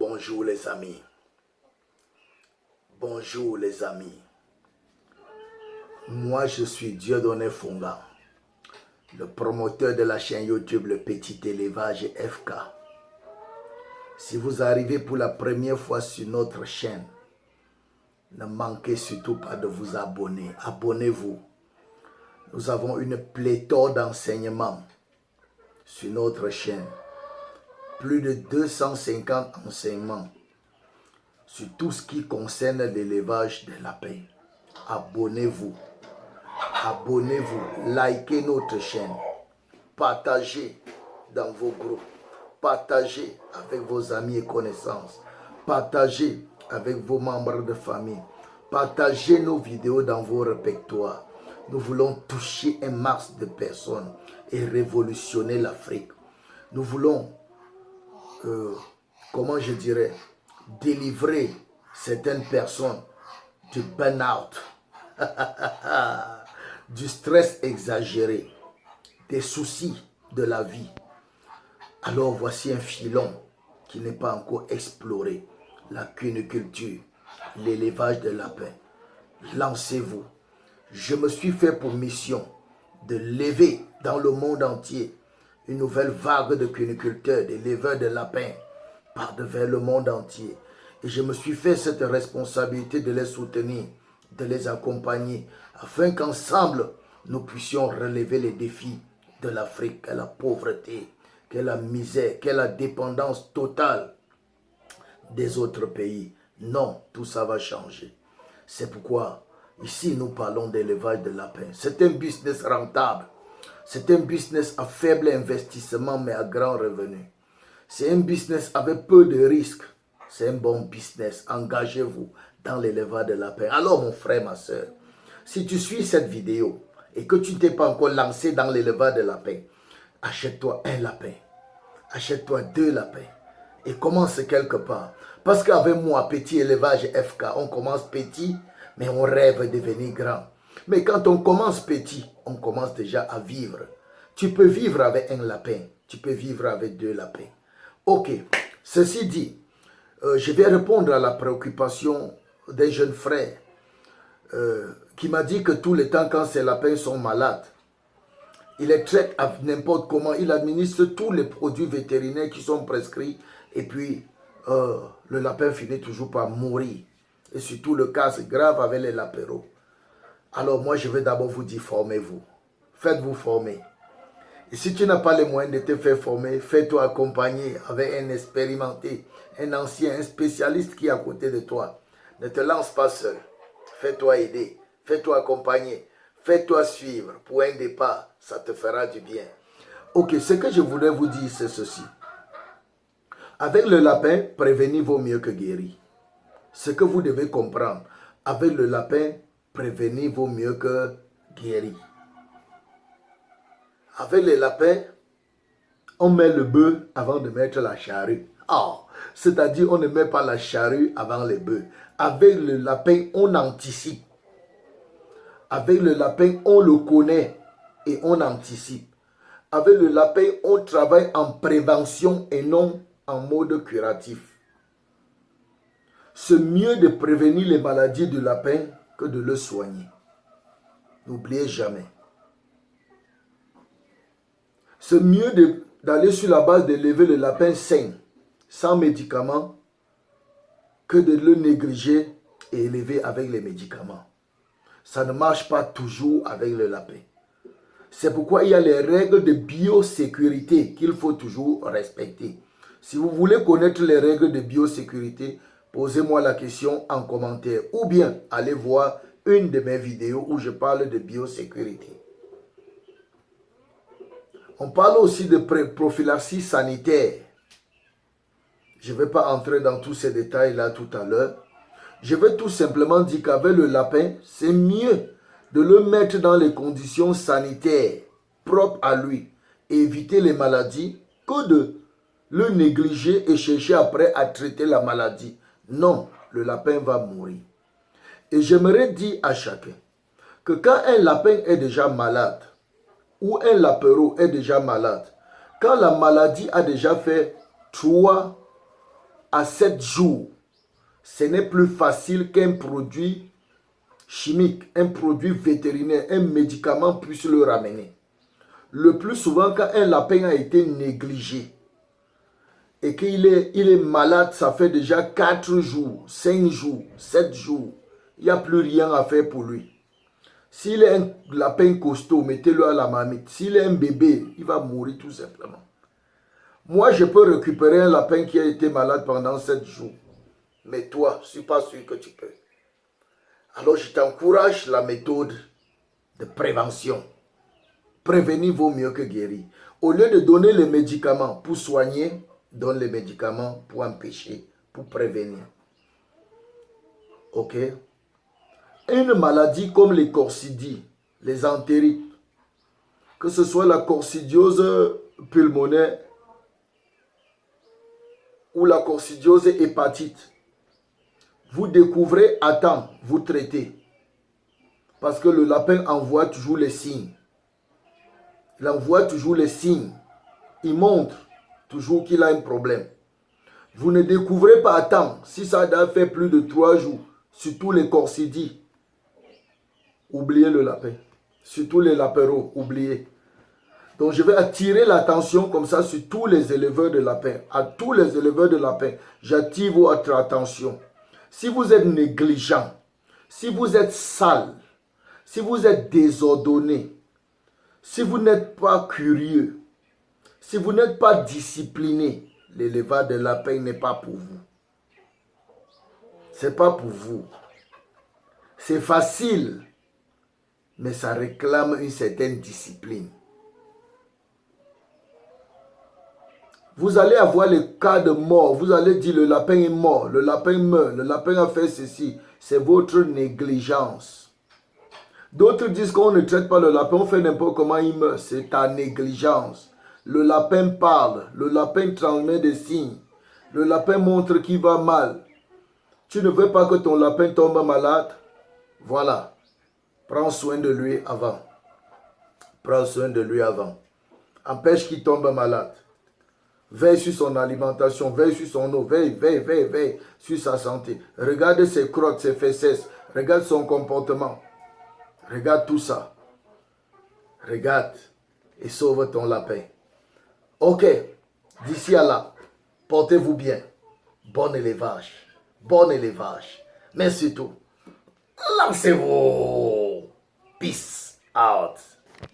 Bonjour les amis. Bonjour les amis. Moi je suis Dieudonné Fonga, le promoteur de la chaîne YouTube Le Petit Élevage FK. Si vous arrivez pour la première fois sur notre chaîne, ne manquez surtout pas de vous abonner. Abonnez-vous. Nous avons une pléthore d'enseignements sur notre chaîne. Plus de 250 enseignements sur tout ce qui concerne l'élevage des lapins. Abonnez-vous. Abonnez-vous. Likez notre chaîne. Partagez dans vos groupes. Partagez avec vos amis et connaissances. Partagez avec vos membres de famille. Partagez nos vidéos dans vos répertoires. Nous voulons toucher un max de personnes et révolutionner l'Afrique. Nous voulons, comment je dirais, délivrer certaines personnes du burn-out, du stress exagéré, des soucis de la vie. Alors voici un filon qui n'est pas encore exploré, la cuniculture, l'élevage de lapins. Lancez-vous. Je me suis fait pour mission de lever dans le monde entier une nouvelle vague de cuniculteurs, d'éleveurs de lapins, par devers le monde entier. Et je me suis fait cette responsabilité de les soutenir, de les accompagner, afin qu'ensemble, nous puissions relever les défis de l'Afrique, qu'est la pauvreté, qu'est la misère, qu'est la dépendance totale des autres pays. Non, tout ça va changer. C'est pourquoi, ici, nous parlons d'élevage de lapins. C'est un business rentable. C'est un business à faible investissement, mais à grand revenu. C'est un business avec peu de risques. C'est un bon business. Engagez-vous dans l'élevage de lapins. Alors, mon frère, ma soeur, si tu suis cette vidéo et que tu ne t'es pas encore lancé dans l'élevage de lapins, achète-toi un lapin. Achète-toi 2 lapins. Et commence quelque part. Parce qu'avec moi, Petit Élevage FK, on commence petit, mais on rêve de devenir grand. Mais quand on commence petit, on commence déjà à vivre. Tu peux vivre avec un lapin. Tu peux vivre avec 2 lapins. Ok, ceci dit, je vais répondre à la préoccupation d'un jeune frère qui m'a dit que tout le temps quand ses lapins sont malades, il les traite à n'importe comment, il administre tous les produits vétérinaires qui sont prescrits et puis le lapin finit toujours par mourir. Et surtout le cas c'est grave avec les lapéros. Alors moi je vais d'abord vous dire, formez-vous. Faites-vous former. Et si tu n'as pas les moyens de te faire former, fais-toi accompagner avec un expérimenté, un ancien, un spécialiste qui est à côté de toi. Ne te lance pas seul. Fais-toi aider, fais-toi accompagner, fais-toi suivre. Pour un départ, ça te fera du bien. Ok, ce que je voudrais vous dire, c'est ceci. Avec le lapin, prévenir vaut mieux que guérir. Ce que vous devez comprendre, avec le lapin, prévenir vaut mieux que guérir. Avec les lapins, on met le bœuf avant de mettre la charrue. Oh, c'est-à-dire on ne met pas la charrue avant les bœufs. Avec le lapin, on anticipe. Avec le lapin, on le connaît et on anticipe. Avec le lapin, on travaille en prévention et non en mode curatif. C'est mieux de prévenir les maladies du lapin que de le soigner. N'oubliez jamais. C'est mieux d'aller sur la base d'élever le lapin sain, sans médicaments, que de le négliger et élever avec les médicaments. Ça ne marche pas toujours avec le lapin. C'est pourquoi il y a les règles de biosécurité qu'il faut toujours respecter. Si vous voulez connaître les règles de biosécurité, posez-moi la question en commentaire ou bien allez voir une de mes vidéos où je parle de biosécurité. On parle aussi de prophylaxie sanitaire. Je ne vais pas entrer dans tous ces détails-là tout à l'heure. Je vais tout simplement dire qu'avec le lapin, c'est mieux de le mettre dans les conditions sanitaires propres à lui et éviter les maladies que de le négliger et chercher après à traiter la maladie. Non, le lapin va mourir. Et j'aimerais dire à chacun que quand un lapin est déjà malade, ou un lapéro est déjà malade, quand la maladie a déjà fait 3 à 7 jours, ce n'est plus facile qu'un produit chimique, un produit vétérinaire, un médicament puisse le ramener. Le plus souvent, quand un lapin a été négligé et qu'il est malade, ça fait déjà 4 jours, 5 jours, 7 jours, il n'y a plus rien à faire pour lui. S'il est un lapin costaud, mettez-le à la marmite. S'il est un bébé, il va mourir tout simplement. Moi, je peux récupérer un lapin qui a été malade pendant 7 jours. Mais toi, je ne suis pas sûr que tu peux. Alors, je t'encourage la méthode de prévention. Prévenir vaut mieux que guérir. Au lieu de donner les médicaments pour soigner, donne les médicaments pour empêcher, pour prévenir. Ok? Une maladie comme les coccidies, les entérites, que ce soit la coccidiose pulmonaire ou la coccidiose hépatite, vous découvrez à temps, vous traitez. Parce que le lapin envoie toujours les signes. Il envoie toujours les signes. Il montre toujours qu'il a un problème. Vous ne découvrez pas à temps. Si ça a fait plus de 3 jours, surtout les coccidies, oubliez le lapin. Surtout les lapéros, oubliez. Donc je vais attirer l'attention comme ça sur tous les éleveurs de lapins. À tous les éleveurs de lapins, j'attire votre attention. Si vous êtes négligent, si vous êtes sale, si vous êtes désordonné, si vous n'êtes pas curieux, si vous n'êtes pas discipliné, l'élevage de lapin n'est pas pour vous. Ce n'est pas pour vous. C'est facile, mais ça réclame une certaine discipline. Vous allez avoir les cas de mort. Vous allez dire le lapin est mort, le lapin meurt, le lapin a fait ceci. C'est votre négligence. D'autres disent qu'on ne traite pas le lapin, on fait n'importe comment il meurt. C'est ta négligence. Le lapin parle, le lapin transmet des signes. Le lapin montre qu'il va mal. Tu ne veux pas que ton lapin tombe malade? Voilà. Prends soin de lui avant. Prends soin de lui avant. Empêche qu'il tombe malade. Veille sur son alimentation, veille sur son eau, veille sur sa santé. Regarde ses crottes, ses fesses, regarde son comportement. Regarde tout ça. Regarde et sauve ton lapin. Ok, d'ici à là, portez-vous bien. Bon élevage. Bon élevage. Mais surtout, lancez-vous. Peace out.